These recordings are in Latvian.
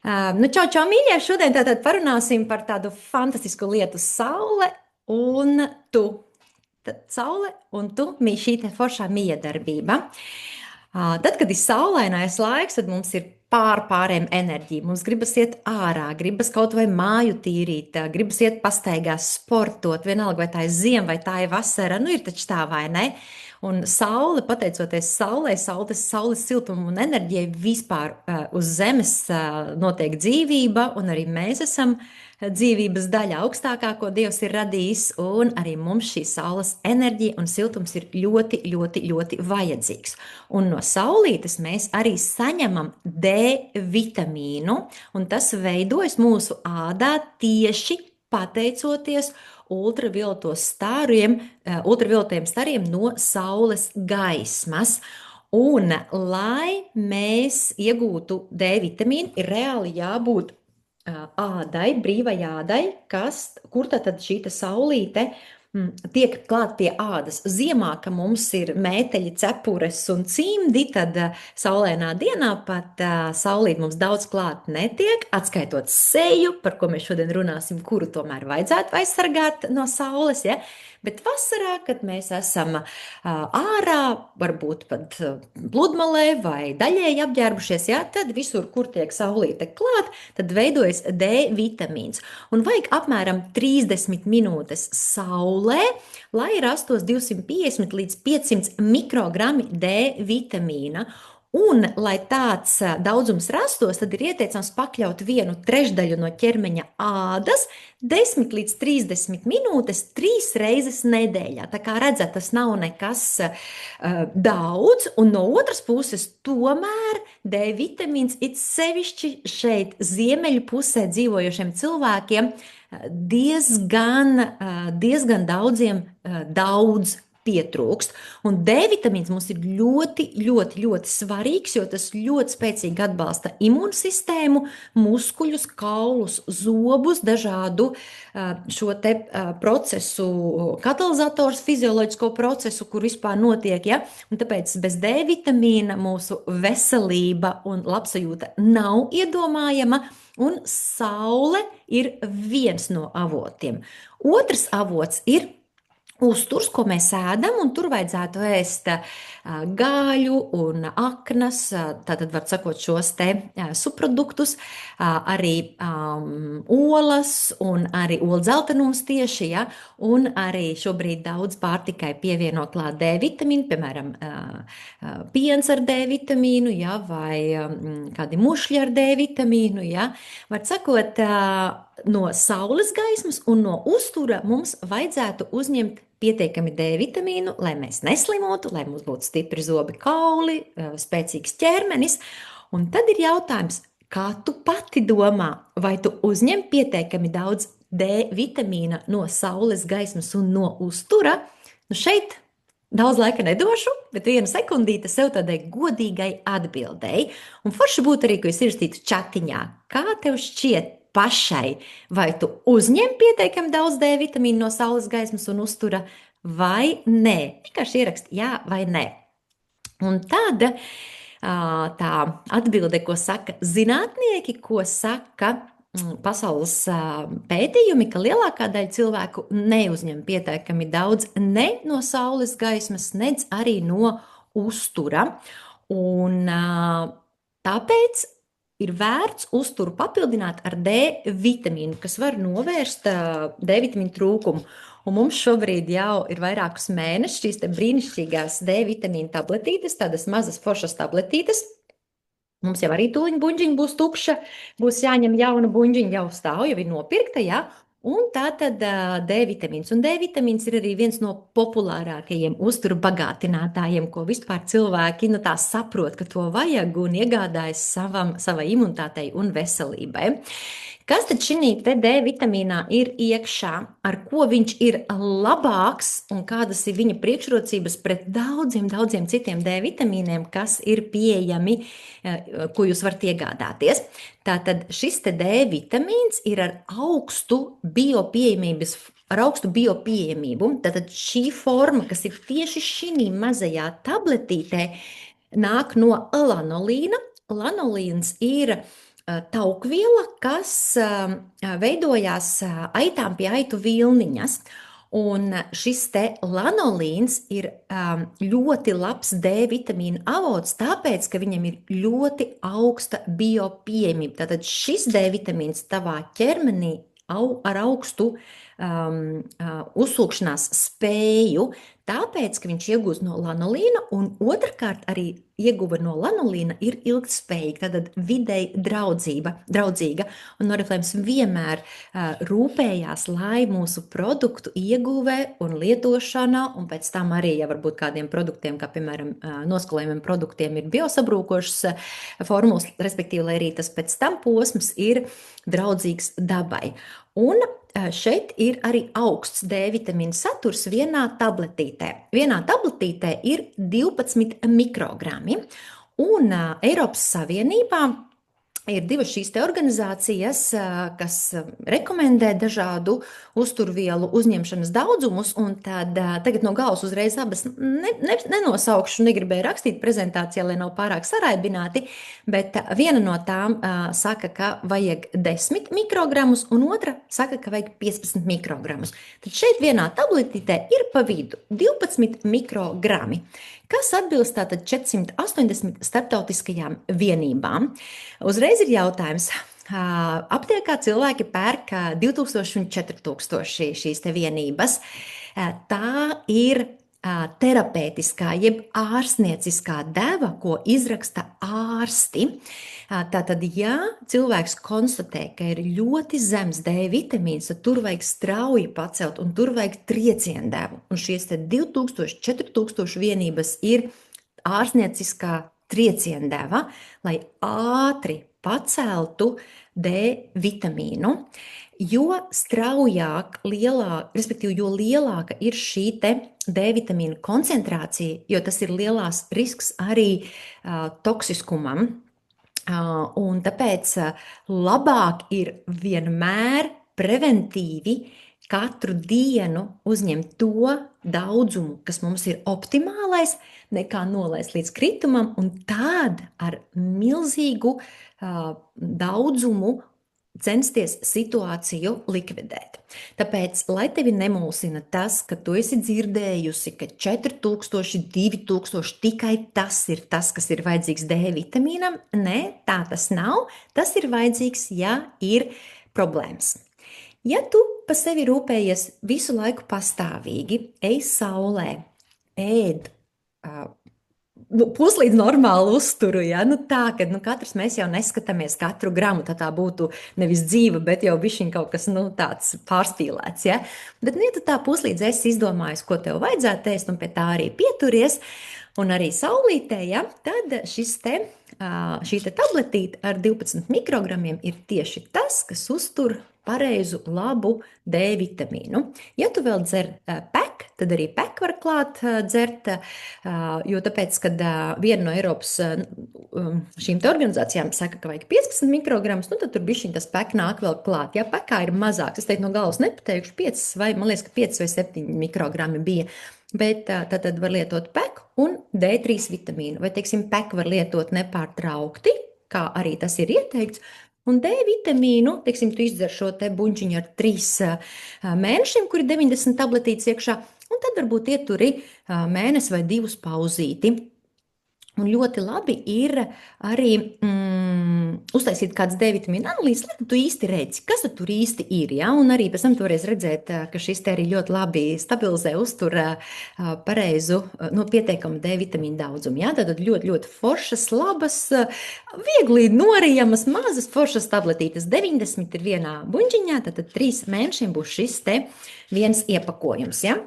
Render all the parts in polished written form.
Čau, čau, mīļie! Šodien tātad parunāsim par tādu fantastisku lietu - saule un tu. Tad saule un tu, šī te foršā miedarbība. Tad, kad ir saulainais laiks, tad mums ir pārējiem enerģija. Mums gribas iet ārā, gribas kaut vai māju tīrīt, gribas iet pastaigās, sportot, vienalga vai tā ir ziema vai tā ir vasara. Nu, ir taču tā, vai ne? Un saule, pateicoties saulei, saules siltumam un enerģijai, vispār uz Zemes notiek dzīvība, un arī mēs esam dzīvības daļa augstākā, ko Dievs ir radījis, un arī mums šī saules enerģija un siltums ir ļoti, ļoti, ļoti vajadzīgs. Un no saulītes mēs arī saņemam D vitamīnu, un tas veidojas mūsu ādā tieši pateicoties ultravioletiem stariem no saules gaismas. Un, lai mēs iegūtu D vitamīnu, ir reāli jābūt ādai, brīvai ādai, kur tad šī saulīte tiek klāt pie ādas. Ziemā, ka mums ir mēteļi, cepures un cimdi, tad saulēnā dienā pat saulīt mums daudz klāt netiek, atskaitot seju, par ko mēs šodien runāsim, kuru tomēr vajadzētu aizsargāt no saules, ja? Bet vasarā, kad mēs esam ārā, varbūt pat pludmalē vai daļēji apģērbušies, ja? Tad visur, kur tiek saulīte klāt, tad veidojas D vitamīns. Un vajag apmēram 30 minūtes saulē, lai rastos 250 līdz 500 mikrogrami D vitamīna. Un, lai tāds daudzums rastos, tad ir ieteicams pakļaut 1/3 no ķermeņa ādas 10 līdz 30 minūtes 3 reizes nedēļā. Tā kā redzat, tas nav nekas daudz, un no otras puses tomēr D vitamīns it sevišķi šeit ziemeļu pusē dzīvojošiem cilvēkiem diezgan daudziem daudz pietrūkst. Un D vitamīns mums ir ļoti, ļoti, ļoti svarīgs, jo tas ļoti spēcīgi atbalsta imūnsistēmu, muskuļus, kaulus, zobus, dažādu šo te procesu, katalizators, fizioloģisko procesu, kur vispār notiek, ja? Un tāpēc bez D vitamīna mūsu veselība un labsajūta nav iedomājama, un saule ir viens no avotiem. Otrs avots ir uzturs, ko mēs ēdam, un tur vajadzētu ēst gaļu un aknas, tātad var sakot šos te subproduktus, arī olas un arī oldzeltenums tieši, ja, un arī šobrīd daudz pārtikai pievieno klāt D vitamīnu, piemēram, piens ar D vitamīnu, ja, vai kādi mušļi ar D vitamīnu, ja. Var sakot, no saules gaismas un no uztura mums vajadzētu uzņemt pietiekami D vitamīnu, lai mēs neslimotu, lai mums būtu stipri zobi, kauli, spēcīgs ķermenis. Un tad ir jautājums, kā tu pati domā, vai tu uzņem pietiekami daudz D vitamīna no saules gaismas un no uztura? Nu šeit daudz laika nedošu, bet 1 sekundīte sev tādai godīgai atbildēji. Un forši būtu arī, ko es ierakstītu čatiņā. Kā tev šķiet pašai, vai tu uzņem pietiekami daudz D vitamīnu no saules gaismas un uztura, vai nē? Vienkārši ieraksti jā vai nē. Un tad tā atbilde, ko saka zinātnieki, ko saka pasaules pētījumi, ka lielākā daļa cilvēku neuzņem pietiekami daudz ne no saules gaismas, nedz arī no uztura. Un tāpēc ir vērts uzturu papildināt ar D vitamīnu, kas var novērst D vitamīnu trūkumu. Un mums šobrīd jau ir vairākus mēnešus šīs te brīnišķīgās D vitamīnu tabletītes, tādas mazas foršas tabletītes. Mums jau arī tūliņ buņģiņa būs tukša, būs jāņem jauna buņģiņa, jau stāv, jau ir nopirkta, ja? Un tā tad D vitamīns. Un D vitamīns ir arī viens no populārākajiem uzturu bagātinātājiem, ko vispār cilvēki tā saprot, ka to vajag un iegādājas savai imunitātei un veselībai. Kas tad šī te D vitamīnā ir iekšā, ar ko viņš ir labāks un kādas ir viņa priekšrocības pret daudziem citiem D vitamīniem, kas ir pieejami, ko jūs varat iegādāties? Tātad šis te D vitamīns ir ar augstu biopieejamību. Tātad šī forma, kas ir tieši šī mazajā tabletītē, nāk no lanolīna. Lanolīns ir taukviela, kas veidojās aitām pie aitu vilniņas. Un šis te lanolīns ir ļoti labs D vitamīna avots, tāpēc, ka viņam ir ļoti augsta biopieejamība. Tātad šis D vitamīns tavā ķermenī ar augstu uzsūkšanās spēju, tāpēc, ka viņš iegūst no lanolīna, un otrkārt arī ieguva no lanolīna ir ilgtspējīga, tātad videi draudzīga. Un Oriflēms vienmēr rūpējās, lai mūsu produktu ieguve un lietošana, un pēc tam arī, ja varbūt kādiem produktiem, kā piemēram noskalējumiem produktiem ir biosabrūkošas formulas, respektīvi, lai arī tas pēc tam posms ir draudzīgs dabai. Un šeit ir arī augsts D vitamīna saturs vienā tabletītē. Vienā tabletītē ir 12 mikrogrammi, un Eiropas Savienībā ir divas šīs te organizācijas, kas rekomendē dažādu uzturvielu uzņemšanas daudzumus, un tad tagad no galvas uzreiz abas nenosaukšu, negribēju rakstīt prezentācijā, lai nav pārāk saraibināti, bet viena no tām saka, ka vajag 10 mikrogramus, un otra saka, ka vajag 15 mikrogramus. Tad šeit vienā tabletītē ir pa vidu 12 mikrogrami, kas atbilst tātad 480 starptautiskajām vienībām. Uzreiz ir jautājums. Aptiekā cilvēki pērk 2000 un 4000 šīs te vienības. Tā ir terapeitiskā, jeb ārstnieciskā deva, ko izraksta ārsti. Tātad, ja cilvēks konstatē, ka ir ļoti zems D vitamīns, tad tur vajag strauji pacelt, un tur vajag triecienu devu. Un šīs 2000, 4000 vienības ir ārstnieciskā triecienu deva, lai ātri paceltu D vitamīnu, jo straujāk, respektīvi, jo lielāka ir šī te D vitamīna koncentrācija, jo tas ir lielās risks arī toksiskumam. Un tāpēc labāk ir vienmēr preventīvi katru dienu uzņemt to daudzumu, kas mums ir optimālais, nekā nolaist līdz kritumam, un tad ar milzīgu daudzumu censties situāciju likvidēt. Tāpēc, lai tevi nemulsina tas, ka tu esi dzirdējusi, ka 4000, 2000 tikai tas ir tas, kas ir vajadzīgs D vitamīnam, nē, tā tas nav. Tas ir vajadzīgs, ja ir problēmas. Ja tu pa sevi rūpējies visu laiku pastāvīgi, ej saulē, ēd, puslīdz normālu uzturu, ja? Tā, ka katrs mēs jau neskatāmies katru gramu, tā būtu nevis dzīva, bet jau bišķiņ kaut kas tāds pārspīlēts. Ja? Bet, ja tu tā puslīdz esi izdomājis, ko tev vajadzētu ēst, un pie tā arī pieturies, un arī saulītē, ja? Tad šī tabletīte ar 12 mikrogramiem ir tieši tas, kas uztur pareizu, labu D vitamīnu. Ja tu vēl dzer PEC, tad arī PEC var klāt dzert, jo tāpēc, kad viena no Eiropas šīm te organizācijām saka, ka vajag 15 mikrogramus, tad tur bišķiņ tas PEC nāk vēl klāt. Ja PECā ir mazāks, es teiktu no galvas nepateikšu 5 vai, man liekas, ka 5 vai 7 mikrogrami bija, bet tad var lietot PEC un D3 vitamīnu, vai, teiksim, PEC var lietot nepārtraukti, kā arī tas ir ieteikts. Un D vitamīnu, teiksim, tu izdzer šo te buņķiņu ar 3 mēnešiem, kur ir 90 tabletītes iekšā, un tad varbūt ieturi mēnesi vai 2 pauzīti. Un ļoti labi ir arī uztaisīt kādas D vitamīna analīzes, lai tu īsti redzi, kas tur īsti ir. Ja? Un arī pēc tam toreiz redzēt, ka šis te arī ļoti labi stabilizē, uztur pareizu, pietiekamu D vitamīna daudzumu. Ja? Tātad ļoti, ļoti foršas, labas, viegli norijamas, mazas foršas tabletītes. 90 ir vienā buņģiņā, tātad 3 mēnešiem būs šis te viens iepakojums. Ja?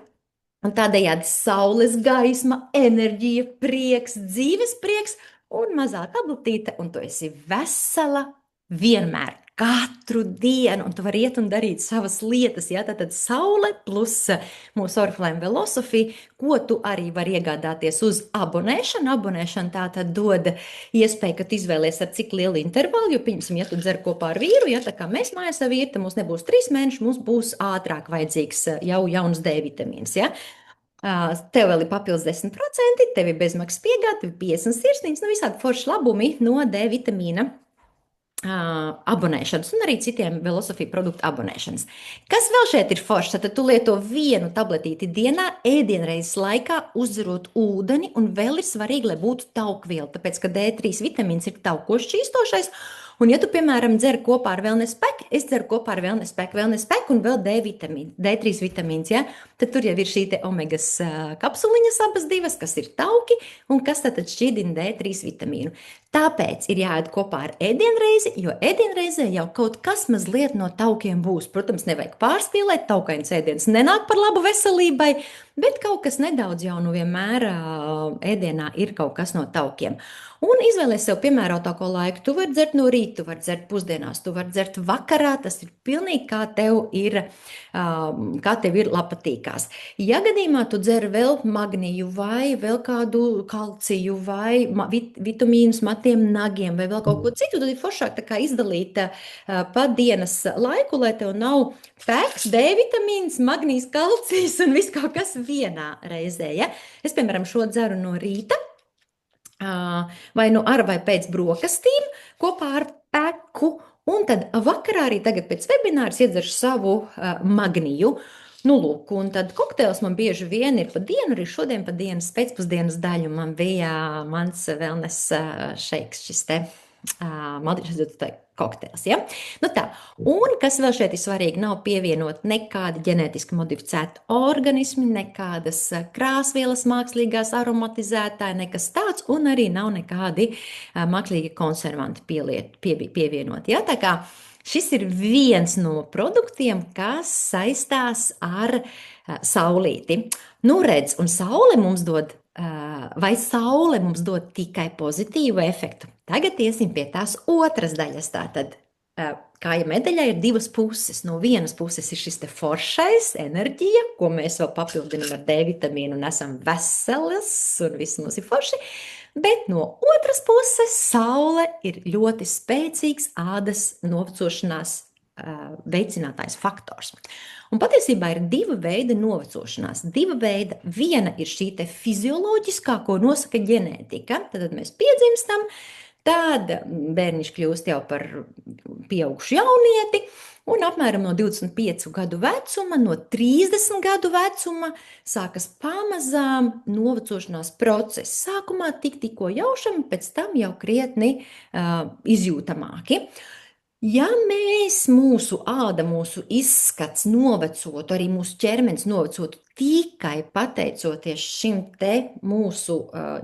Un tādējādi saules gaisma, enerģija, prieks, dzīves prieks un mazā tabletīte, un tu esi vesela vienmēr, katru dienu, un tu vari iet un darīt savas lietas. Ja? Tātad saule plus mūsu Oriflame Velosophy, ko tu arī vari iegādāties uz abonēšanu. Abonēšana tātad dod iespēju, ka tu izvēlies ar cik lielu intervalu, jo, piemēram, ja tu dzer kopā ar vīru, ja tā kā mēs mājās ar vīru, tad mums nebūs 3 mēneši, mums būs ātrāk vajadzīgs jau jauns D vitamīns. Ja? Tev vēl ir papildus 10%, tev ir bezmaksas piegāde, tev ir 50 sirsniņas, visādi forši labumi no D vitamīna abonēšanas un arī citiem Velosofija produktu abonēšanas. Kas vēl šeit ir forši? Tad tu lieto vienu tabletīti dienā, ēdienreizes laikā, uzdzerot ūdeni, un vēl ir svarīgi, lai būtu taukviela, tāpēc, ka D3 vitamīns ir taukos šķīstošais, un ja tu, piemēram, dzer kopā ar Wellness Pack, es dzeru kopā ar Wellness Pack un vēl D3 vitamīns, ja? Tad tur jau ir šī te omegas kapsuliņas abas divas, kas ir tauki, un kas tad šķīdina D3 vitamīnu. Tāpēc ir jāēd kopā ar ēdienreizi, jo ēdienreizē jau kaut kas mazliet no taukiem būs. Protams, nevajag pārspīlēt, taukains ēdiens nenāk par labu veselībai, bet kaut kas nedaudz jau nu vienmēr ēdienā ir kaut kas no taukiem. Un izvēlēs sev piemērotāko laiku. Tu vari dzert no rīta, tu vari dzert pusdienās, tu vari dzert vakarā. Tas ir pilnīgi kā tev ir patīkās. Ja gadījumā tu dzer vēl magniju vai vēl kādu kalciju vai vitamīnus matiem nagiem vai vēl kaut ko citu, tad ir foršāk tā kā izdalīt pa dienas laiku, lai tev nav pēks, D vitamīns, magnijs, kalcijs un viss kaut kas vienā reizē. Ja? Es, piemēram, šo dzeru no rīta, vai nu ar vai pēc brokastīm kopā ar peku, un tad vakarā arī tagad pēc webināras iedzeršu savu magniju. Nu, lūk, un tad kokteils man bieži vien ir pa dienu, arī šodien pa dienas pēcpusdienas daļu man bija mans wellness shakes, šis te kokteils, ja? Nu tā, un kas vēl šeit ir svarīgi, nav pievienot nekādi ģenētiski modificēti organismi, nekādas krāsvielas mākslīgās aromatizētāji, nekas tāds, un arī nav nekādi mākslīgi konservanti pievienot, ja? Tā kā šis ir viens no produktiem, kas saistās ar saulīti. Nu, redz, un saule mums dod, vai saule mums dod tikai pozitīvu efektu? Tagad iesim pie tās otras daļas. Tātad, kāja medaļai ir divas puses. No vienas puses ir šis te foršais enerģija, ko mēs vēl papildinam ar D vitamīnu un esam veselas un viss mums ir forši. Bet no otras puses saule ir ļoti spēcīgs ādas novecošanās veicinātājs faktors. Un patiesībā ir diva veida novecošanās. Diva veida. Viena ir šī te fizioloģiskā, ko nosaka ģenētika. Tad mēs piedzimstam, tad bērniņš kļūst jau par pieaugušu jaunieti, un apmēram no 25 gadu vecuma, no 30 gadu vecuma sākas pamazām novecošanās process. Sākumā tikko jaušami, pēc tam jau krietni izjūtamāki. Ja mēs mūsu āda, mūsu izskats novecotu, arī mūsu ķermenis novecotu tikai pateicoties šim te mūsu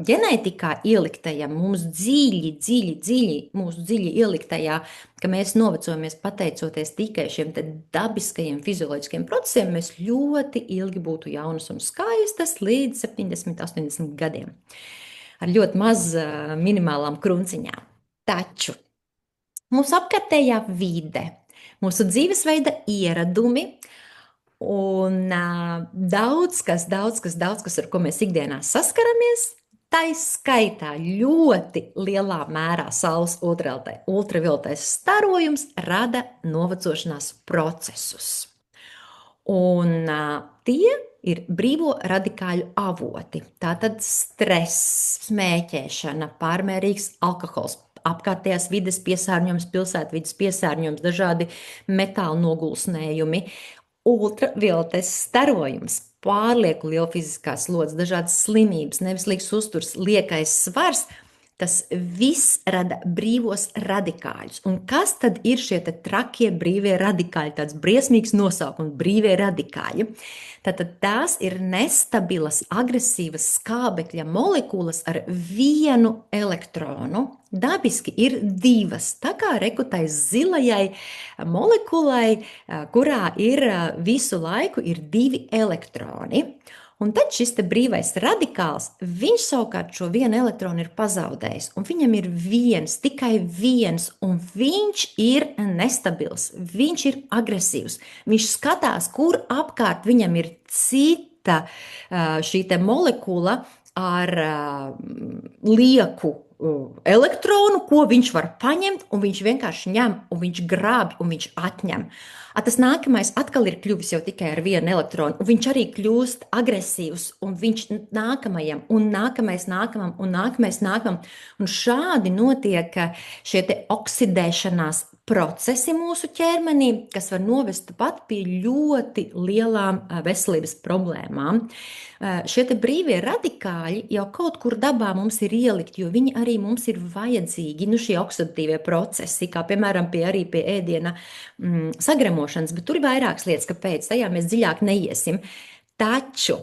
ģenētikā ieliktajam, mums mūsu dziļi ieliktajā, ka mēs novecojamies pateicoties tikai šiem te dabiskajiem fizioloģiskiem procesiem, mēs ļoti ilgi būtu jaunas un skaistas līdz 70, 80 gadiem. Ar ļoti maz minimālām krunciņām. Taču mūsu apkārtējā vide, mūsu dzīvesveida ieradumi un daudz kas, ar ko mēs ikdienā saskaramies, tā skaitā ļoti lielā mērā saules ultravioletais starojums rada novecošanās procesus. Un tie ir brīvo radikāļu avoti. Tātad stress, smēķēšana, pārmērīgs alkohols, apkārtējās vides piesārņojums, pilsētvides piesārņojums, dažādi metāla nogulsnējumi, ultravioletais starojums, pārlieku liela fiziskā slodze, dažādas slimības, neveselīgs uzturs, liekais svars. Tas viss rada brīvos radikāļus. Un kas tad ir šie trakie brīvie radikāļi? Tāds briesmīgs nosaukums – brīvie radikāļi. Tātad tās ir nestabilas, agresīvas skābekļa molekulas ar vienu elektronu. Dabiski ir divas, tā kā rekutai zilajai molekulai, kurā ir visu laiku ir divi elektroni. Un tad šis te brīvais radikāls, viņš savukārt šo vienu elektronu ir pazaudējis, un viņam ir viens, tikai viens, un viņš ir nestabils, viņš ir agresīvs. Viņš skatās, kur apkārt viņam ir cita šī te molekula ar lieku elektronu, ko viņš var paņemt, un viņš vienkārši ņem, un viņš grābj, un viņš atņem. Tas nākamais atkal ir kļuvis jau tikai ar vienu elektronu, un viņš arī kļūst agresīvs, un viņš nākamajam, un nākamais nākamam, un nākamais nākamam. Un šādi notiek šie te oksidēšanās procesi mūsu ķermenī, kas var novest pat pie ļoti lielām veselības problēmām. Šie te brīvie radikāļi jau kaut kur dabā mums ir ielikti, jo viņi arī mums ir vajadzīgi, šie oksidatīvie procesi, kā piemēram arī pie ēdiena sagremošanas, bet tur ir vairākas lietas, kāpēc, tajā mēs dziļāk neiesim. Taču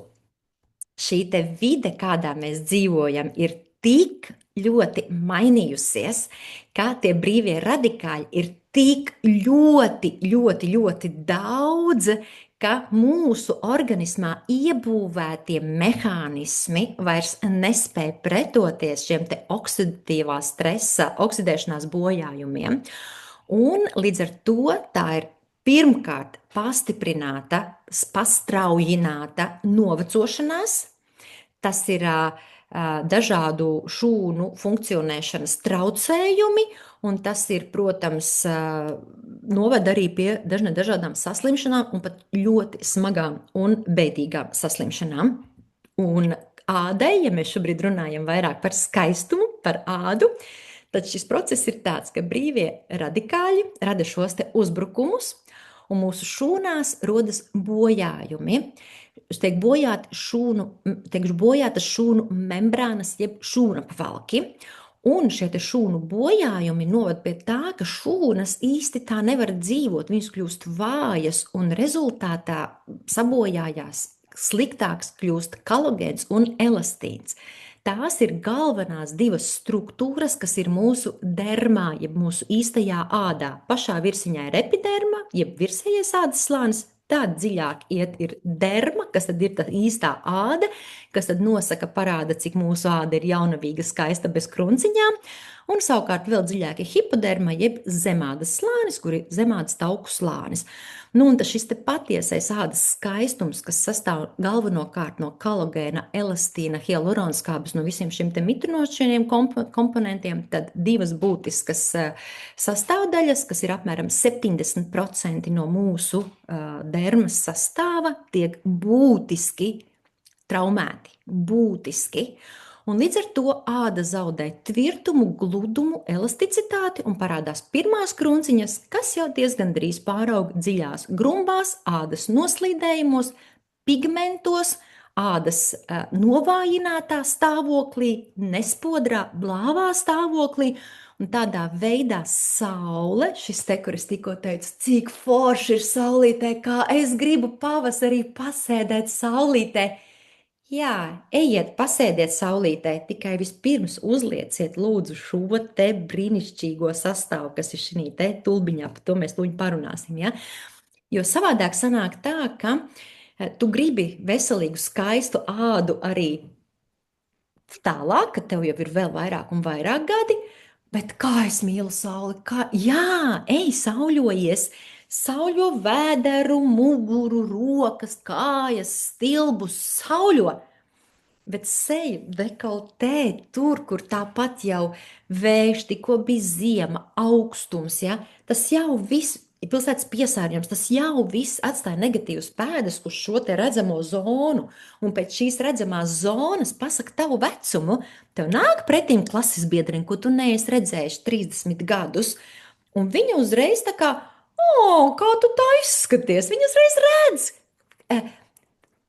šī te vide, kādā mēs dzīvojam, ir tik ļoti mainījusies, ka tie brīvie radikāļi ir tik ļoti daudz, ka mūsu organismā iebūvētie mehānismi vairs nespēj pretoties šiem te oksidatīvā stresa, oksidēšanās bojājumiem. Un līdz ar to tā ir pirmkārt pastiprināta, pastraujināta novecošanās. Tas ir dažādu šūnu funkcionēšanas traucējumi, un tas ir, protams, noved arī pie dažādām saslimšanām un pat ļoti smagām un bēdīgām saslimšanām. Un ādai, ja mēs šobrīd runājam vairāk par skaistumu, par ādu, tad šis process ir tāds, ka brīvie radikāļi rada šos te uzbrukumus, un mūsu šūnās rodas bojājumi. Tiek bojātas šūnu membrānas, jeb šūnapvalki. Un šie šūnu bojājumi noved pie tā, ka šūnas īsti tā nevar dzīvot. Viņas kļūst vājas un rezultātā sabojājās, sliktāks kļūst kolagēns un elastīns. Tās ir galvenās divas struktūras, kas ir mūsu dermā, jeb mūsu īstajā ādā. Pašā virsiņā ir epiderma, jeb virsējais ādas slānis. Tad dziļāk iet ir derma, kas tad ir tā īstā āda, kas tad nosaka, parāda, cik mūsu āda ir jaunavīga, skaista, bez krunciņām. Un savukārt vēl dziļāk ir hipoderma, jeb zemādas slānis, kur ir zemādas tauku slānis. Un šis te patiesais ādas skaistums, kas sastāv galvenokārt no kolagēna, elastīna, hialuronskābes, no visiem šiem te mitrinošiem komponentiem, tad divas būtiskas sastāvdaļas, kas ir apmēram 70% no mūsu dermas sastāva, tiek būtiski traumēti, būtiski. Un līdz ar to āda zaudē tvirtumu, gludumu, elasticitāti un parādās pirmās krunciņas, kas jau diezgan drīz pāraug dziļās grumbās, ādas noslīdējumos, pigmentos, ādas novājinātā stāvoklī, nespodrā, blāvā stāvoklī. Un tādā veidā saule, šis te, kur es tikko teicu, cik forši ir saulītē, kā es gribu pavasarī pasēdēt saulītē. Jā, ejiet, pasēdiet saulītē, tikai vispirms uzlieciet lūdzu šo te brīnišķīgo sastāvu, kas ir šī te tulbiņā, par to mēs lūdzu parunāsim, ja? Jo savādāk sanāk tā, ka tu gribi veselīgu, skaistu ādu arī tālāk, ka tev jau ir vēl vairāk un vairāk gadi, bet kā es mīlu sauli, jā, ej, sauļojies, sauļo vēderu, muguru, rokas, kājas, stilbus, sauļo. Bet seju, dekoltē, tur, kur tāpat jau vējš, tikko bija ziema, augstums, ja, tas jau viss, pilsētas piesārņojums, tas jau viss atstāja negatīvas pēdas uz šo te redzamo zonu. Un pēc šīs redzamās zonas pasaka tavu vecumu, tev nāk pretīm klases biedriņa, ko tu neesi redzējuši 30 gadus, un viņa uzreiz tā kā, kā tu tā izskaties, viņa uzreiz redz.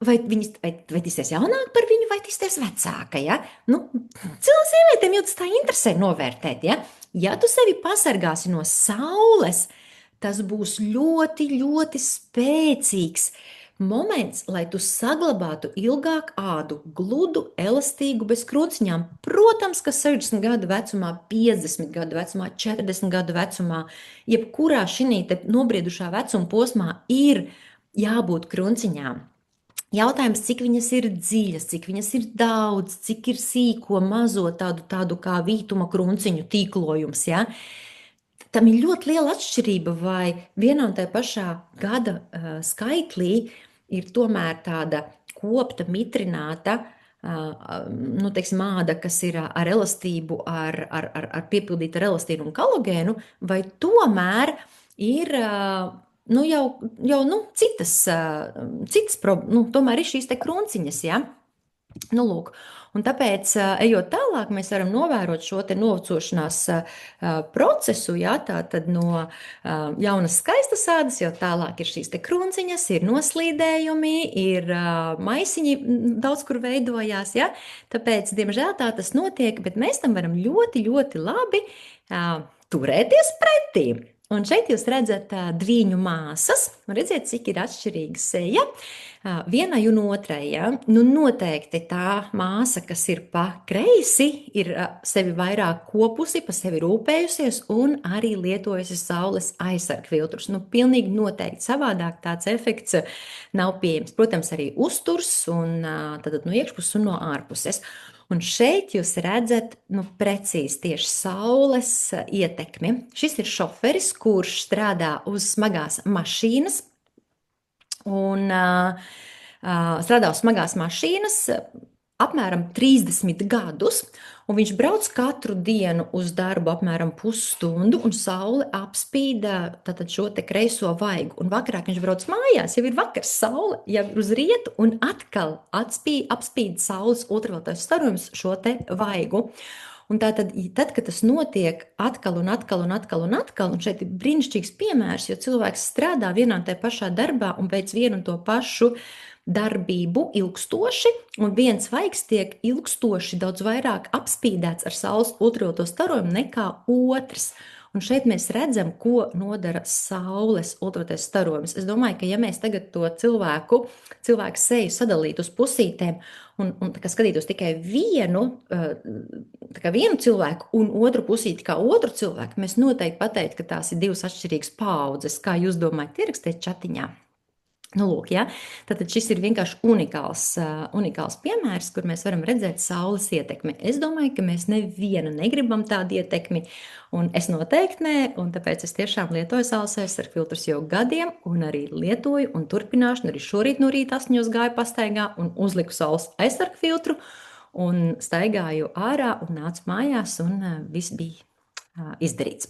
Vai tu esi jaunāka par viņu, vai tu esi vecāka, ja? Cilvēku sievietēm jau tas tā interesē novērtēt, ja? Ja tu sevi pasargāsi no saules, tas būs ļoti, ļoti spēcīgs moments, lai tu saglabātu ilgāk ādu, gludu, elastīgu, bez kruciņām. Protams, ka 60 gadu vecumā, 50 gadu vecumā, 40 gadu vecumā, jebkurā šī te nobriedušā vecuma posmā ir jābūt kruciņām. Jautājums, cik viņas ir dziļas, cik viņas ir daudz, cik ir sīko, mazo tādu kā vītuma krunciņu tīklojums, ja? Tam ir ļoti liela atšķirība, vai vienā un tajā pašā gada skaitlī ir tomēr tāda kopta, mitrināta nu, teiksim, āda, kas ir ar elastību, ar piepildītu ar elastīnu un kolagēnu, vai tomēr ir nu, jau nu, nu, tomēr ir šīs te krunciņas, ja? Nu, lūk. Un tāpēc, ejot tālāk, mēs varam novērot šo te novecošanās procesu, jā, tātad no jaunas skaistas ādas, jau tālāk ir šīs te krunciņas, ir noslīdējumi, ir maisiņi daudz kur veidojās, jā. Tāpēc, diemžēl tā tas notiek, bet mēs tam varam ļoti, ļoti labi turēties pretī. Un šeit jūs redzat dviņu māsas, un redziet, cik ir atšķirīga seja vienai un otrai. Ja? Nu, noteikti tā māsa, kas ir pa kreisi, ir sevi vairāk kopusi, pa sevi rūpējusies un arī lietojusi saules aizsargfiltrus. Nu, pilnīgi noteikti savādāk tāds efekts nav pieejams. Protams, arī uzturs un tad no iekšpuses un no ārpuses. Un šeit jūs redzat precīzi tieši saules ietekmi. Šis ir šoferis, kurš strādā uz smagās mašīnas un strādā uz smagās mašīnas apmēram 30 gadus, un viņš brauc katru dienu uz darbu apmēram pusstundu, un saule apspīda tātad šo te kreiso vaigu. Un vakarā, kad viņš brauc mājās, jau ir vakars, saule jau ir uz rietu, un atkal apspīd saules ultravioletais starojums šo te vaigu. Un tātad, kad tas notiek atkal un atkal un atkal un atkal, un šeit ir brīnišķīgs piemērs, jo cilvēks strādā vienā un tajā pašā darbā un veic vienu un to pašu darbību ilgstoši, un viens vaigs tiek ilgstoši daudz vairāk apspīdēts ar saules ultravioleto starojumu nekā otrs. Un šeit mēs redzam, ko nodara saules ultravioletais starojums. Es domāju, ka ja mēs tagad to cilvēku seju sadalītu uz pusītēm un skatītos tikai vienu cilvēku un otru pusīti kā otru cilvēku, mēs noteikti pateiktu, ka tās ir divas atšķirīgas paaudzes. Kā jūs domājat, ierakstiet čatiņā? Nu, lūk, ja? Tātad šis ir vienkārši unikāls piemērs, kur mēs varam redzēt saules ietekmi. Es domāju, ka mēs nevienu negribam tādu ietekmi, un es noteikti nē, un tāpēc es tiešām lietoju saules aizsargfiltrus jau gadiem, un arī lietoju un turpināšu, un arī šorīt no rīta 8 gāju pastaigā un uzliku saules aizsargfiltru, un staigāju ārā un nācu mājās, un viss bija izdarīts.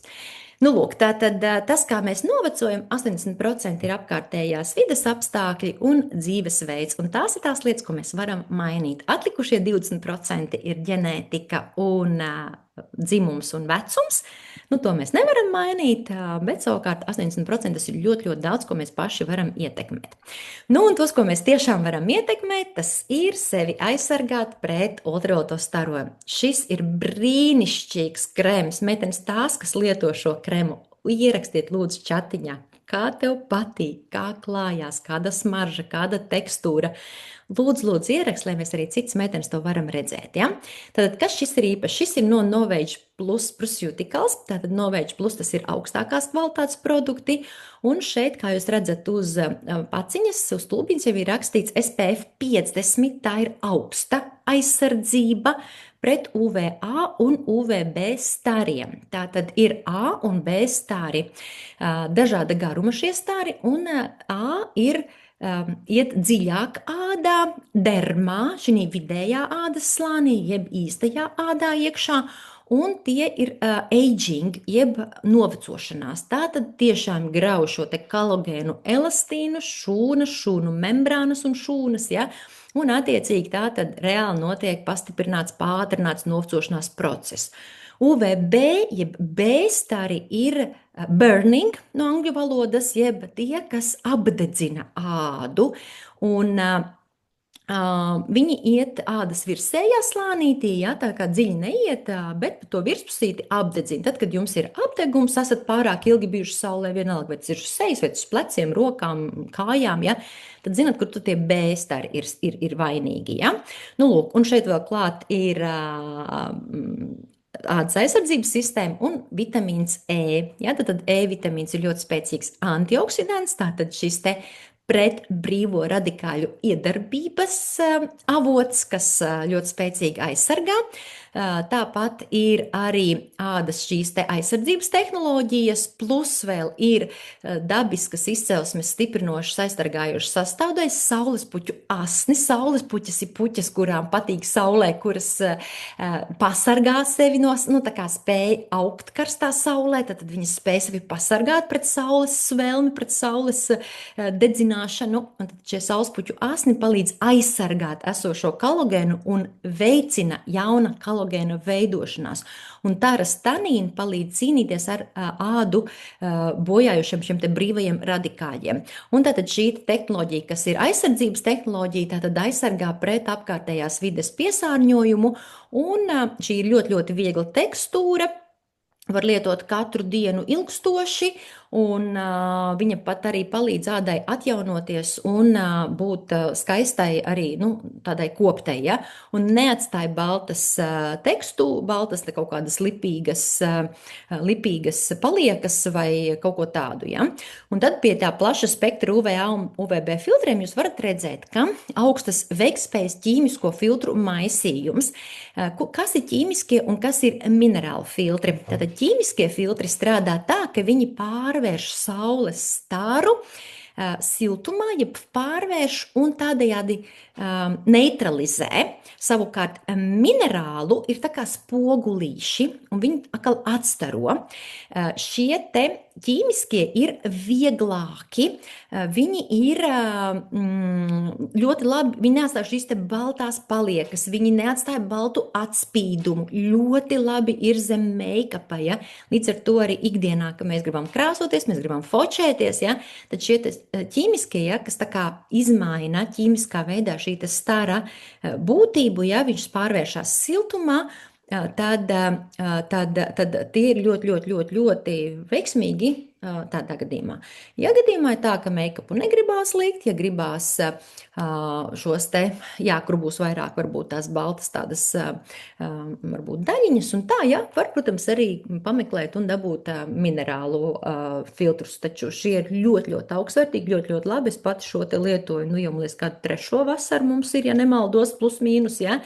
Nu, lūk, tātad tas, kā mēs novecojam, 80% ir apkārtējās vides apstākļi un dzīvesveids, un tās ir tās lietas, ko mēs varam mainīt. Atlikušie 20% ir ģenētika un dzimums un vecums. Nu, to mēs nevaram mainīt, bet savukārt 80% tas ir ļoti, ļoti daudz, ko mēs paši varam ietekmēt. Nu, un tos, ko mēs tiešām varam ietekmēt, tas ir sevi aizsargāt pret ultravioleto starojumu. Šis ir brīnišķīgs krems. Meitenes tās, kas lieto šo kremu, ierakstiet lūdzu čatiņā, kā tev patīk, kā klājās, kāda smarža, kāda tekstūra. Lūdzu, ierakst, lai mēs arī citas meitenes to varam redzēt. Ja? Tātad, kas šis ir īpašs? Šis ir no Novage Plus Prosuticals. Tātad Novage Plus tas ir augstākās kvalitātes produkti. Un šeit, kā jūs redzat, uz paciņas, uz tulbiņas jau ir rakstīts SPF 50. Tā ir augsta aizsardzība pret UVA un UVB stariem. Tātad ir A un B stari. Dažāda garuma šie stari, un A ir iet dziļāk ādā, dermā, šī vidējā ādas slānī, jeb īstajā ādā iekšā, un tie ir aging, jeb novecošanās. Tātad tiešām grauj šo te kolagēnu elastīnu, šūnu membrānas un šūnas, ja? Un attiecīgi tātad reāli notiek pastiprināts, pātrināts novecošanās process. UVB, jeb B stari ir burning no angļu valodas, jeb tie, kas apdedzina ādu, un viņi iet ādas virsējā slānītī, ja, tā kā dziļi neiet, bet to virspusīti apdedzina. Tad, kad jums ir apdegums, esat pārāk ilgi bijuši saulē, vienalga, vai tas ir uz sejas, vai tas uz pleciem, rokām, kājām, ja, tad zinat, kur tu tie B stari ir vainīgi. Ja. Nu, lūk, un šeit vēl klāt ir ādas aizsardzības sistēma un vitamīns E. Ja, tad E vitamīns ir ļoti spēcīgs antioksidants, tātad šis te pret brīvo radikāļu iedarbības avots, kas ļoti spēcīgi aizsargā. Tāpat ir arī ādas šīs te aizsardzības tehnoloģijas, plus vēl ir dabiskas izcelsmes stiprinošas aizsargājošas sastāvdaļas, saulespuķu asni. Saulespuķas ir puķas, kurām patīk saulē, kuras pasargā sevi no, nu, tā kā spēja augt karstā saulē, tad viņas spēj sevi pasargāt pret saules svelmi, pret saules dedzināšanu, un tad šie saulespuķu asni palīdz aizsargāt esošo kolagēnu un veicina jauna kolagēna veidošanās. Un tārastanīna palīdz cīnīties ar ādu bojājošiem šiem te brīvajiem radikāļiem. Un tātad šī tehnoloģija, kas ir aizsardzības tehnoloģija, tātad aizsargā pret apkārtējās vides piesārņojumu, un šī ir ļoti, ļoti viegla tekstūra. Var lietot katru dienu ilgstoši, un viņa pat arī palīdz ādai atjaunoties un būt skaistai arī, nu, tādai koptei, ja? Un neatstāja baltas baltas kaut kādas lipīgas paliekas vai kaut ko tādu, ja? Un tad pie tā plaša spektra UVA un UVB filtriem jūs varat redzēt, ka augstas veiktspējas ķīmisko filtru maisījums. Kas ir ķīmiskie un kas ir minerāli filtri? Tātad ķīmiskie filtri strādā tā, ka viņi pārvērš saules staru siltumā, ja pārvērš un tādējādi neutralizē. Savukārt minerālu ir tā kā spogulīši, un viņi atkal atstaro. Šie te ķīmiskie ir vieglāki, viņi ir ļoti labi, viņi neatstāja šīs te baltās paliekas, viņi neatstāja baltu atspīdumu, ļoti labi ir zem make-upa, ja? Līdz ar to arī ikdienā, ka mēs gribam krāsoties, mēs gribam fočēties, ja? Tad šie ķīmiskie, ja, kas tā kā izmaina ķīmiskā veidā šī stara būtību, ja viņš pārvēršas siltumā, tad tie ir ļoti veiksmīgi tādā gadījumā. Ja gadījumā ir tā, ka make-upu negribās likt, ja gribās šos te, jā, kur būs vairāk varbūt tās baltas tādas varbūt daļiņas un tā, ja, var, protams, arī pameklēt un dabūt minerālu filtrus, taču šie ir ļoti augstvērtīgi, ļoti labi. Es pati šo te lietoju, nu jau man liekas kādu 3. vasaru mums ir, ja nemaldos, plus mīnus, ja.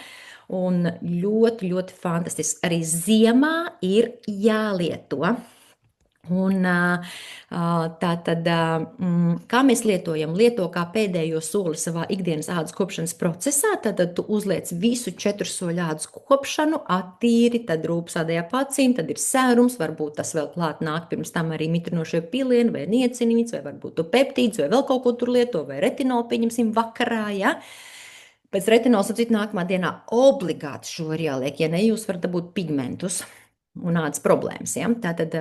Un ļoti fantastiski. Arī ziemā ir jālieto. Un tātad, kā mēs lietojam? Lieto kā pēdējo soli savā ikdienas ādas kopšanas procesā, tad tu uzliec visu 4 soļu ādas kopšanu, attīri, tad rūpsādējā pacīm, tad ir sērums, varbūt tas vēl klāt nāk pirms tam arī mitrinošie pilieni, vai niecinīts, vai varbūt tu peptīds, vai vēl kaut ko tur lieto, vai retinolu pieņemsim vakarā, ja? Pēc retinola, sapcīt, nākamā dienā obligāti šo ir jāliek, ja ne, jūs varat dabūt pigmentus un ādas problēmas, ja? Tātad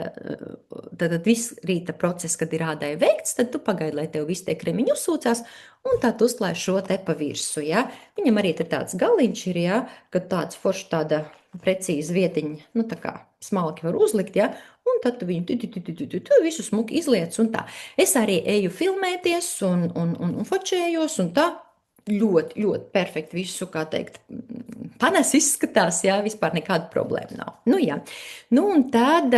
viss rīta process, kad ir ādai veikts, tad tu pagaidi, lai tev visi tie kremiņi uzsūcās, un tad uzklāj šo te pa virsu, ja? Viņam arī ir tāds galiņš ir, ja? Kad tāds forši tāda precīza vietiņa, nu tā kā smalki var uzlikt, ja? Un tad tu viņu visu smuki izliec un tā. Es arī eju filmēties un fočējos un tā. Ļoti perfekti visu, kā teikt, panes izskatās, jā, vispār nekāda problēma nav. Nu, jā. Nu, un tad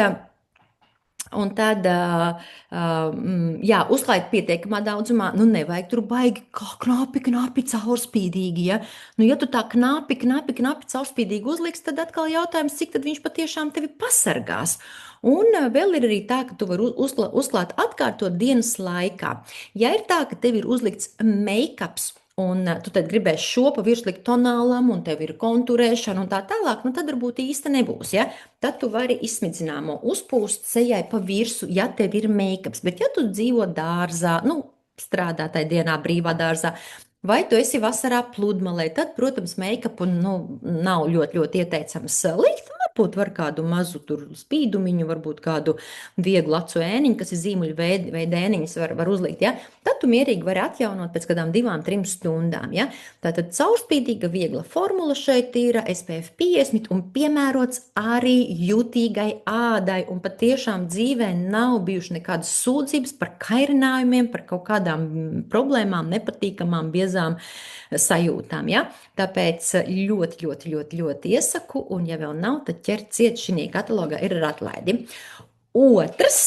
jā, uzklājot pietiekamā daudzumā, nu, nevajag tur baigi kā knapi caurspīdīgi, ja? Nu, ja tu tā knapi caurspīdīgi uzliks, tad atkal jautājums, cik tad viņš patiešām tevi pasargās. Un vēl ir arī tā, ka tu vari uzklāt atkārtot dienas laikā. Ja ir tā, ka tev ir uzlikts make-ups, un tu tad gribēsi šo pa virsmu likt tonālam, un tev ir konturēšana un tā tālāk, nu tad varbūt īsti nebūs, ja? Tad tu vari izsmidzināmo uzpūst sejai pa virsu, ja tev ir make-ups, bet ja tu dzīvo dārzā, nu, strādā tajā dienā brīvā dārzā, vai tu esi vasarā pludmalē, tad, protams, make-upu, nu, nav ļoti ieteicams likt. Varbūt var kādu mazu tur spīdumiņu, varbūt kādu vieglu acu ēniņu, kas ir zīmuļu veida ēniņas var uzlikt, ja? Tad tu mierīgi vari atjaunot pēc kādām 2-3 stundām, ja? Tātad caurspīdīga viegla formula šeit ir SPF 50 un piemērots arī jutīgai ādai, un patiešām dzīvē nav bijuši nekādas sūdzības par kairinājumiem, par kaut kādām problēmām, nepatīkamām, biezām sajūtām, ja? Tāpēc ļoti iesaku, un ja vēl nav, tad ķert ciet šī katalogā ir ar atlaidi. Otrs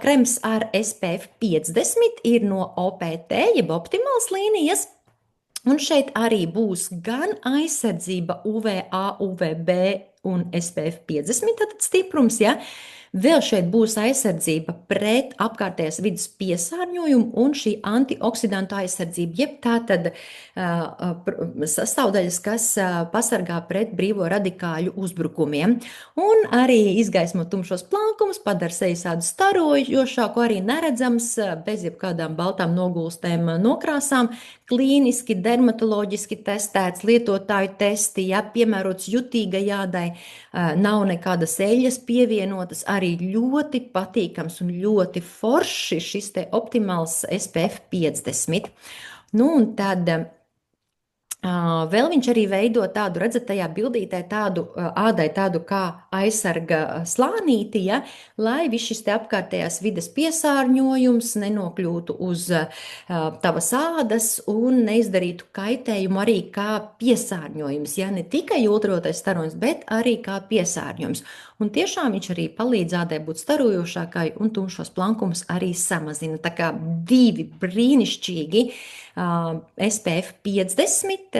krems ar SPF 50 ir no OPT, jeb optimāls līnijas. Un šeit arī būs gan aizsardzība UVA, UVB un SPF 50, tātad stiprums, ja. Vēl šeit būs aizsardzība pret apkārtējās vidas piesārņojumu un šī antioksidantu aizsardzība, jeb tātad sastāvdaļas, kas pasargā pret brīvo radikāļu uzbrukumiem. Un arī izgaismo tumšos plankumus, padara sejas ādu starojošāku, arī neredzams, bez jebkādām baltām nogulstēm nokrāsām, klīniski, dermatoloģiski testēts, lietotāju testi, ja piemērots jutīgai ādai, nav nekādas eļas pievienotas, arī ļoti patīkams un ļoti forši šis te optimāls SPF 50. Nu, un tad vēl viņš arī veido tādu, redzat, tajā bildītē tādu ādai tādu kā aizsarga slānīti, ja, lai viss šis te apkārtējās vides piesārņojums nenokļūtu uz tavas ādas un neizdarītu kaitējumu arī kā piesārņojums, ja, ne tikai ultrarotais staronis, bet arī kā piesārņojums. Un tiešām viņš arī palīdz ādai būt starojošākai un tumšos plankumus arī samazina. Tā kā divi brīnišķīgi SPF 50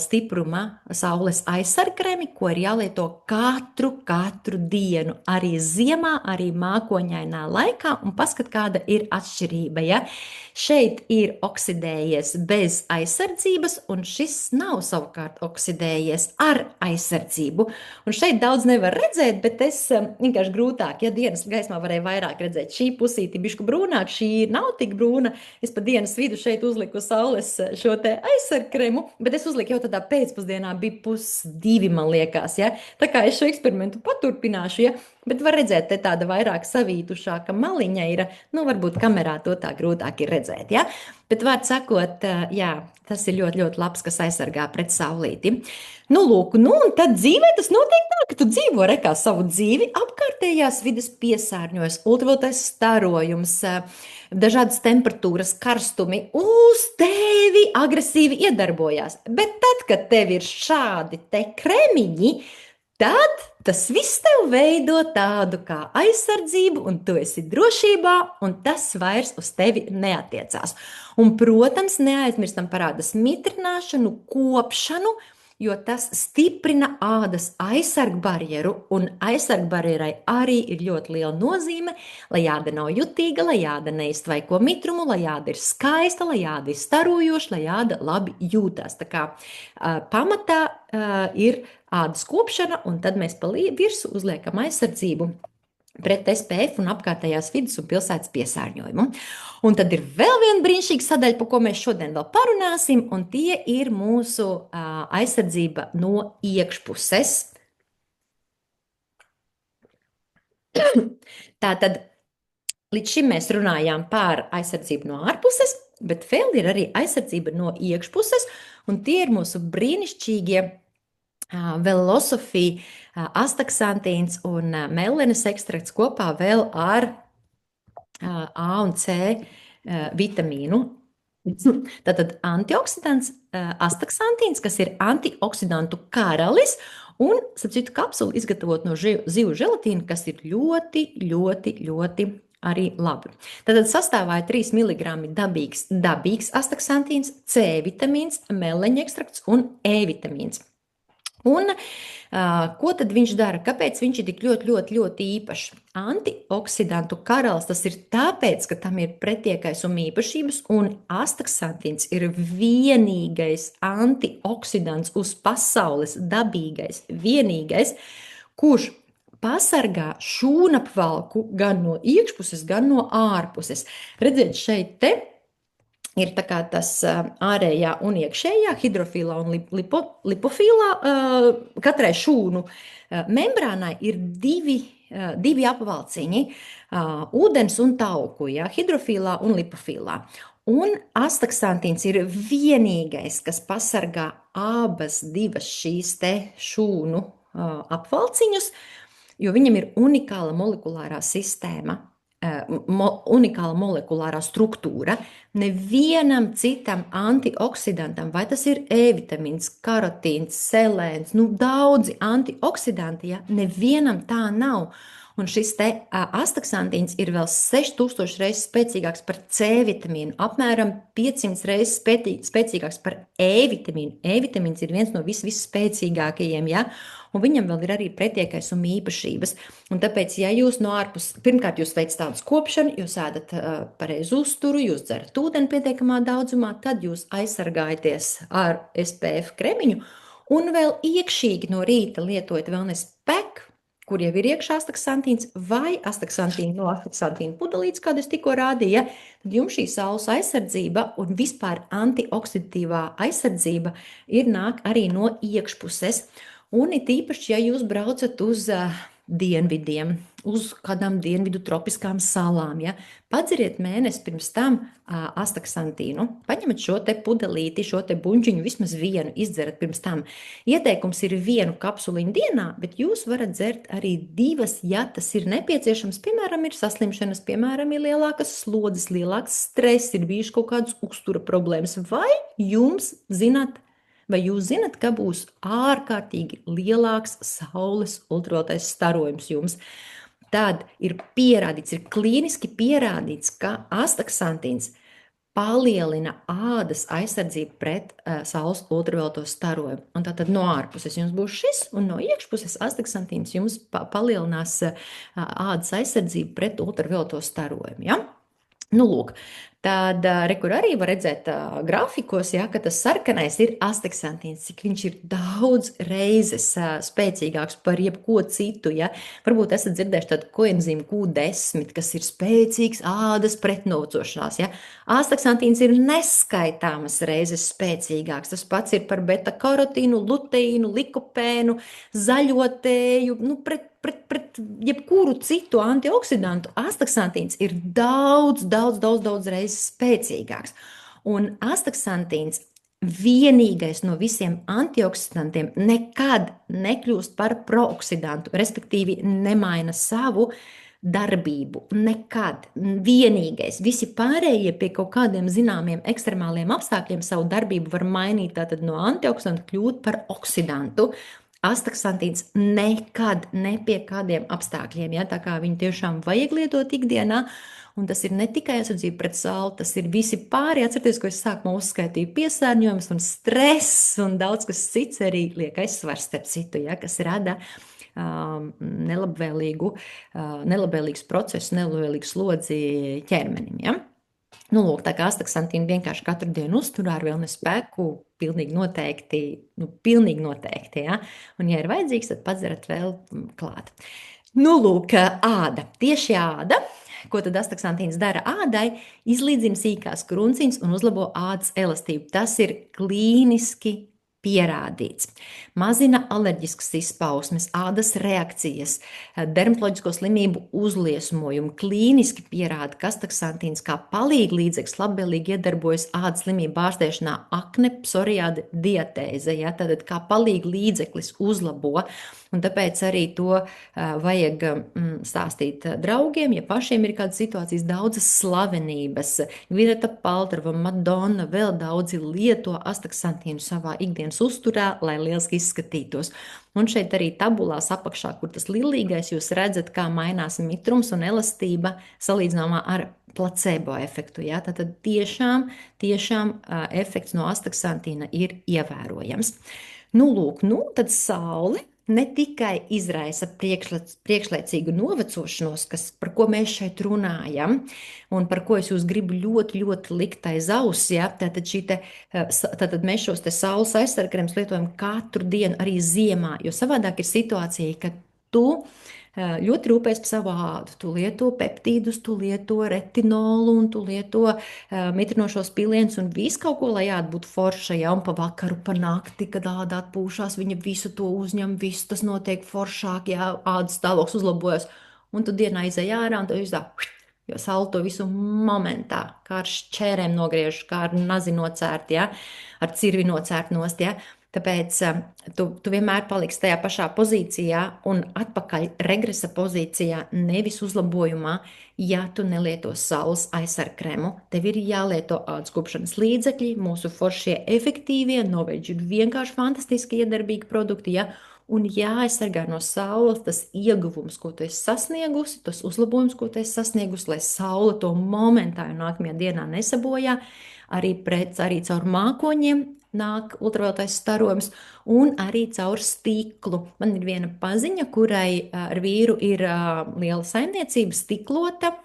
stipruma saules aizsargkremi, ko ir jālieto katru dienu, arī ziemā, arī mākoņainā laikā, un paskat, kāda ir atšķirība, ja? Šeit ir oksidējies bez aizsardzības, un šis nav savukārt oksidējies ar aizsardzību. Un šeit daudz nevar redzēt, bet es vienkārši grūtāk, ja dienas gaismā varēju vairāk redzēt. Šī pusīti bišķi brūnāk, šī nav tik brūna. Es pa dienas vidu šeit uzliku saules šo te aizsargkremu, bet es uzliku jau tādā pēcpusdienā, bija 1:30, man liekas, ja? Tā kā es šo eksperimentu paturpināšu, ja? Bet var redzēt, te tāda vairāk savītušāka maliņa ir, nu varbūt kamerā to tā grūtāk ir redzēt, ja? Bet vārds sakot, jā, tas ir ļoti, ļoti labs, kas aizsargā pret saulīti. Nu, lūk, nu, un tad dzīvē tas notiek tā, ka tu dzīvo rekā savu dzīvi, apkārtējās vides piesārņojas, ultravioletais starojums, dažādas temperatūras, karstumi uz tevi agresīvi iedarbojās. Bet tad, kad tev ir šādi te kremiņi, tad tas viss tev veido tādu kā aizsardzību, un tu esi drošībā, un tas vairs uz tevi neatiecās. Un, protams, neaizmirstam par ādas mitrināšanu, kopšanu, jo tas stiprina ādas aizsargbarjeru, un aizsargbarjerai arī ir ļoti liela nozīme, lai āda nav jutīga, lai āda neiztvaiko mitrumu, lai āda ir skaista, lai āda ir starojoša, lai āda labi jūtās. Tā kā pamatā ir ādas kopšana, un tad mēs pa virsu uzliekam aizsardzību pret SPF un apkārtējās vidas un pilsētas piesārņojumu. Un tad ir vēl viena brīnišķīga sadaļa, par ko mēs šodien vēl parunāsim, un tie ir mūsu aizsardzība no iekšpuses. Tātad līdz šim mēs runājām par aizsardzību no ārpuses, bet vēl ir arī aizsardzība no iekšpuses, un tie ir mūsu brīnišķīgie Velosofija, astaksantīns un mellenes ekstrakts kopā vēl ar A un C vitamīnu. Tātad antioksidants astaksantīns, kas ir antioksidantu karalis, un, starp citu, kapsula izgatavot no zivju želatīna, kas ir ļoti arī labi. Tātad sastāvā ir 3 mg dabīgs astaksantīns, C vitamīns, melleņa ekstrakts un E vitamīns. Un ko tad viņš dara? Kāpēc viņš ir tik ļoti īpašs? Antioksidantu karalis tas ir tāpēc, ka tam ir pretiekaisuma īpašības, un astaksantīns ir vienīgais antioksidants uz pasaules, dabīgais, vienīgais, kurš pasargā šūnapvalku gan no iekšpuses, gan no ārpuses. Redziet, šeit te ir tā kā tas ārējā un iekšējā, hidrofīlā un lipofīlā. Katrai šūnu membrānai ir divi apvalciņi, ūdens un tauku, ja, hidrofīlā un lipofīlā. Un astaksantīns ir vienīgais, kas pasargā abas divas šīs te šūnu apvalciņus, jo viņam ir unikāla molekulārā sistēma. Unikāla molekulārā struktūra. Nevienam citam antioksidantam, vai tas ir E-vitamīns, karotīns, selēns, daudzi antioksidanti, ja, nevienam tā nav. Un šis te astaksantīns ir vēl 6000 reizes spēcīgāks par C vitamīnu, apmēram 500 reizes spēcīgāks par E vitamīnu. E vitamīns ir viens no visspēcīgākajiem, ja? Un viņam vēl ir arī pretiekaisuma īpašības. Un tāpēc, ja jūs no ārpus, pirmkārt, jūs veicat tādu skopšanu, jūs ēdat pareizu uzturu, jūs dzerat ūdeni pietiekamā daudzumā, tad jūs aizsargājaties ar SPF kremiņu un vēl iekšīgi no rīta lietojat wellness pack, kur jau ir iekšā astaksantīns vai astaksantīna no astaksantīna pudelītes, kādu es tikko rādīju, ja, tad jums šī saules aizsardzība un vispār antioksidatīvā aizsardzība ir nāk arī no iekšpuses. Un it īpaši, ja jūs braucat uz dienvidiem, uz kādām dienvidu tropiskām salām, ja, padzeriet mēnesi pirms tam astaksantīnu, paņemat šo te pudelīti, šo te buņģiņu, vismaz vienu izdzerat pirms tam. Ieteikums ir 1 kapsuliņu dienā, bet jūs varat dzert arī 2, ja tas ir nepieciešams. Piemēram, ir saslimšanas, piemēram, ir lielākas slodzes, lielāks stress, ir bijuši kaut kādas uztura problēmas, vai jūs zināt, ka būs ārkārtīgi lielāks saules ultravioletais starojums jums? Tad ir pierādīts, ir klīniski pierādīts, ka astaksantīns palielina ādas aizsardzību pret saules ultravioleto starojumu. Un tātad no ārpuses jums būs šis, un no iekšpuses astaksantīns jums palielinās ādas aizsardzību pret ultravioleto starojumu. Ja? Nu, lūk, tad kur arī var redzēt grafikos, ja, ka tas sarkanais ir astaksantīns, cik viņš ir daudz reizes spēcīgāks par jebko citu. Ja. Varbūt esat dzirdējuši tādu koenzīmu Q10, kas ir spēcīgs ādas pretnocošanās. Ja. Astaksantīns ir neskaitāmas reizes spēcīgāks. Tas pats ir par beta-karotīnu, luteīnu, likopēnu, zaļotēju, pret jebkuru citu antioksidantu. Astaksantīns ir daudz reizes spēcīgāks. Un astaksantīns vienīgais no visiem antioksidantiem nekad nekļūst par prooksidantu, respektīvi nemaina savu darbību. Nekad. Vienīgais. Visi pārējie pie kaut kādiem zināmiem ekstremāliem apstākļiem savu darbību var mainīt, tātad no antioksidantu kļūt par oksidantu. Astaksantīns nekad, ne pie kādiem apstākļiem, ja, tā kā viņu tiešām vajag lietot ikdienā, un tas ir ne tikai aizsardzība pret sauli, tas ir visi pārējie. Atcerieties, ko es sākumā uzskaitīju, piesārņojums un stress un daudz kas cits arī liekais svars starp citu, ja, kas rada nelabvēlīgus procesus, nelabvēlīgu slodzi ķermenim, ja. Nu, lūk, tā kā astaksantīnu vienkārši katru dienu uztur ar wellness packu, pilnīgi noteikti, ja? Un, ja ir vajadzīgs, tad padzerat vēl klāt. Nu, lūk, āda. Tieši āda, ko tad astaksantīns dara ādai, izlīdzina sīkās krunciņas un uzlabo ādas elastību. Tas ir klīniski pierādīts. Mazina alerģiskas izpausmes, ādas reakcijas, dermatoloģisko slimību uzliesmojumu. Klīniski pierāda, ka astaksantīns kā palīglīdzeklis labvēlīgi iedarbojas ādas slimību ārstēšanā, akne, psoriāde, diatēze, ja, tātad kā palīglīdzeklis uzlabo. Un tāpēc arī to vajag stāstīt draugiem, ja pašiem ir kādas situācijas, daudzas slavenības. Gvineta Paltrova, Madonna, vēl daudzi lieto astaksantīnu savā ikdienas uzturā, lai lieliski izskatītos. Un šeit arī tabulās apakšā, kur tas lilīgais, jūs redzat, kā mainās mitrums un elastība salīdzinājumā ar placebo efektu. Ja? Tātad tiešām efekts no astaksantīna ir ievērojams. Nu, lūk, tad saule ne tikai izraisa priekšlaicīgu novecošanos, par ko mēs šeit runājam, un par ko es jūs gribu ļoti likt aiz auss, ja? Tātad mēs šos te saules aizsargkremus lietojam katru dienu, arī ziemā, jo savādāk ir situācija, ka tu ļoti rūpēs par savu ādu. Tu lieto peptīdus, tu lieto retinolu un tu lieto mitrinošos pilienus un visu kaut ko, lai āda būtu forša, ja, un pa vakaru, pa nakti, kad āda atpūšās, viņa visu to uzņem, visu tas notiek foršāk, ja ādas stāvoklis uzlabojas, un tu dienā izej ārā un tu izdā, jo saule to visu momentā, kā ar šķērēm nogriež, kā ar nazi nocērt, ja, ar cirvi nocērt nost, ja. Tāpēc tu vienmēr paliksi tajā pašā pozīcijā un atpakaļ regresa pozīcijā, nevis uzlabojumā, ja tu nelieto saules aizsargkrēmu. Tev ir jālieto ādas kopšanas līdzekļi, mūsu foršie efektīvie, noveģi vienkārši fantastiski iedarbīgi produkti, ja? un jāaizsargā no saules tas ieguvums, ko tu esi sasniegusi, tas uzlabojums, ko tu esi sasniegusi, lai saule to momentā un nākamajā dienā nesabojā. Arī caur mākoņiem nāk ultravioletais starojums, un arī caur stiklu. Man ir viena paziņa, kurai ar vīru ir liela saimniecība, stiklota,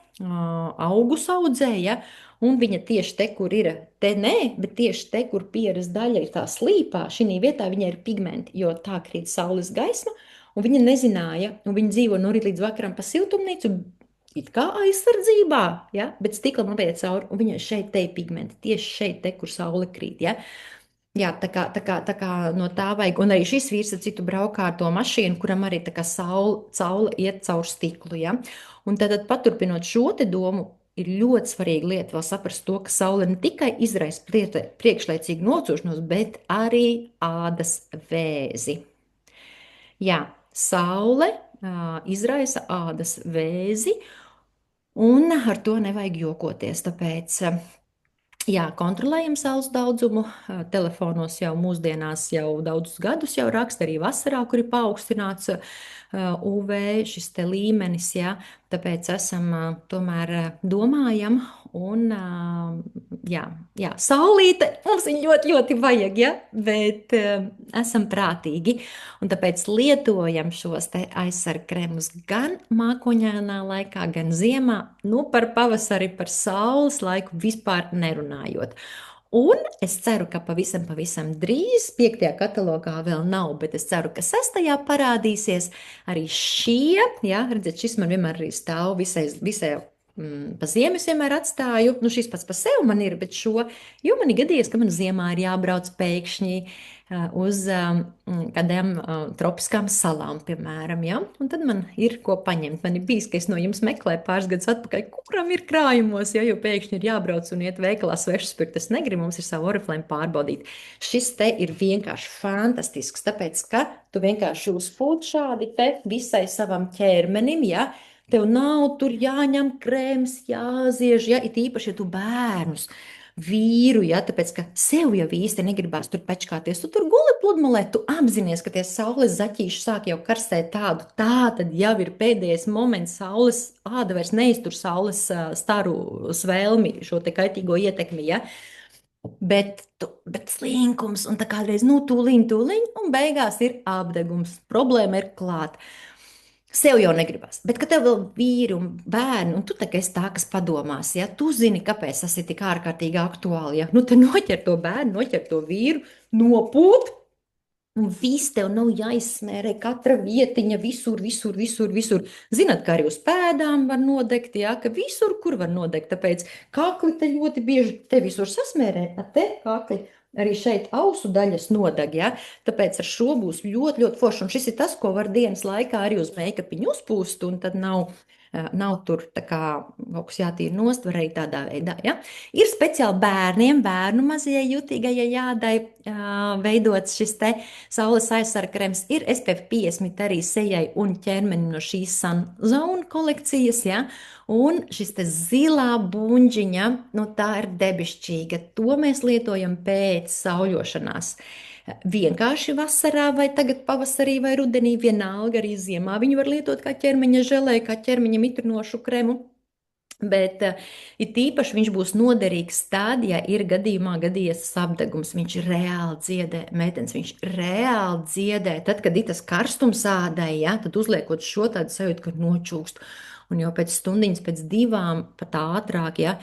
augus audzēja. Un viņa tieši te, kur ir, te nē, bet tieši te, kur pieres daļa ir tā slīpā, šī vietā viņai ir pigmenti, jo tā krīt saules gaisma, un viņa nezināja, un viņa dzīvo no rīta līdz vakaram pa siltumnīcu, it kā aizsardzībā, ja? Bet stiklam apiet cauri, un viņai šeit te ir pigmenti, tieši šeit te, kur saule krīt, ja? Jā, tā kā no tā vajag, un arī šis vīrs ar citu braukā ar to mašīnu, kuram arī tā kā saule iet caur stiklu, ja? Un tad paturpinot šo te domu, ir ļoti svarīga lieta vēl saprast to, ka saule ne tikai izraisa priekšlaicīgu nocošanos, bet arī ādas vēzi. Jā, saule izraisa ādas vēzi, un ar to nevajag jokoties, tāpēc jā, kontrolējam saules daudzumu. Telefonos jau mūsdienās jau daudzus gadus jau raksta arī vasarā, kur ir paaugstināts UV šis te līmenis, jā. Tāpēc esam tomēr domājam un jā, saulīte mums viņa ļoti, ļoti vajag, ja? Bet esam prātīgi un tāpēc lietojam šos te aizsargkremus gan mākoņainā laikā, gan ziemā, nu par pavasari, par saules laiku vispār nerunājot. Un es ceru, ka pavisam drīz, 5. katalogā vēl nav, bet es ceru, ka 6. parādīsies arī šie, jā, redziet, šis man vienmēr arī stāv visai pa ziemu es vienmēr atstāju, nu šis pats pa sevi man ir, bet šo, jo man ir gadījies, ka man ziemā ir jābrauc pēkšņi uz kādām tropiskām salām, piemēram, ja? Un tad man ir ko paņemt. Man ir bijis, ka es no jums meklēju pāris gadus atpakaļ, kuram ir krājumos, ja? Jo pēkšņi ir jābrauc un iet veikalā svešus pirkt. Es negribu, mums ir savu oriflēmu pārbaudīt. Šis te ir vienkārši fantastisks, tāpēc, ka tu vienkārši uzpūt šādi te visai savam ķermenim, ja? Tev nav tur jāņem krēms, jāziež, ja? It īpaši, ja tu bērnus vīru, ja, tāpēc, ka sev jau īsti negribās tur pečkāties. Tu tur guli pludmalē, tu apzinies, ka tie saules zaķīši sāk jau karstēt tādu, tā tad jau ir pēdējais moments, saules āda vairs neiztur saules staru svēlmi, šo te kaitīgo ietekmi, ja. Bet slinkums, un tā kādreiz, nu, tūliņ, un beigās ir apdegums. Problēma ir klāt. Sev jau negribas, bet, kad tev vēl vīri un bērni, un tu tā kā esi tā, kas padomās, ja, tu zini, kāpēc tas ir tik ārkārtīgi aktuāli, ja, nu, te noķer to bērnu, noķer to vīru, nopūt, un viss tev nav jāizsmērē katra vietiņa, visur. Zināt, ka arī uz pēdām var nodegt, ja, ka visur, kur var nodegt, tāpēc kakli te ļoti bieži te visur sasmērē, te kakli. Arī šeit ausu daļas nodeg, ja? Tāpēc ar šo būs ļoti, ļoti forši. Un šis ir tas, ko var dienas laikā arī uz make-upiņu uzpūst, un tad nav tur tā kā kaut kas jātīra nost, var arī tādā veidā, ja? Ir speciāli bērniem, bērnu mazajai jutīgajai jādai veidots šis te saules aizsargkrems. Ir SPF 50 arī sejai un ķermenim no šīs Sunzone kolekcijas, ja? Un šis te zilā buņģiņa, nu tā ir debešķīga. To mēs lietojam pēc sauļošanās. Vienkārši vasarā vai tagad pavasarī vai rudenī, vienalga arī ziemā. Viņu var lietot kā ķermeņa želē, kā ķermeņa mitrinošu kremu. Bet it īpaši viņš būs noderīgs tad, ja ir gadījumā gadījies apdegums. Viņš reāli dziedē, meitenes, viņš reāli dziedē. Tad, kad ir tas karstums ādai, ja, tad uzliekot šo tādu sajūtu, ka nočūkst. Un jau pēc stundiņas, pēc 2, pat ātrāk, ja,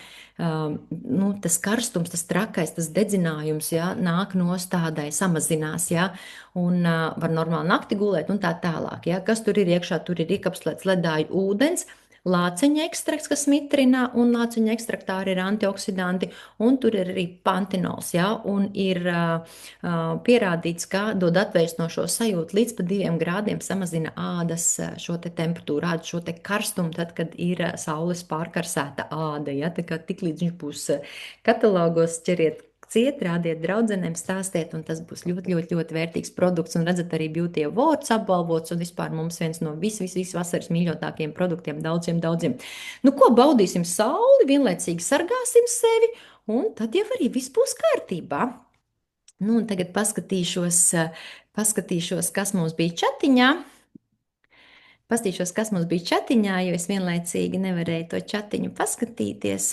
nu, tas karstums, tas trakais, tas dedzinājums, ja, nāk nostādai, samazinās, ja, un var normāli nakti gulēt un tā tālāk. Ja. Kas tur ir iekšā? Tur ir iekapslēts ledāju ūdens, lāceņa ekstrakts, kas mitrina, un lāceņa ekstraktā arī ir antioksidanti, un tur ir arī pantinols, ja, un ir pierādīts, ka dod atvēsnošo sajūtu līdz pat 2 grādiem samazina ādas šo te temperatūru, ādas šo te karstumu, tad, kad ir saules pārkarsēta āda, ja, tā kā tik līdz viņš būs katalogos, ķeriet ciet, rādiet draudzenēm, stāstiet, un tas būs ļoti vērtīgs produkts, un redzat arī Beauty Awards apbalvots, un vispār mums viens no vasaras mīļotākiem produktiem daudziem. Nu, ko baudīsim sauli, vienlaicīgi sargāsim sevi, un tad jau arī viss būs kārtībā. Nu, un tagad paskatīšos, kas mums bija čatiņā. Pastīšos, kas mums bija čatiņā, jo es vienlaicīgi nevarēju to čatiņu paskatīties.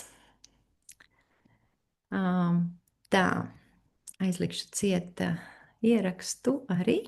Tā, aizlikšu ciet ierakstu arī.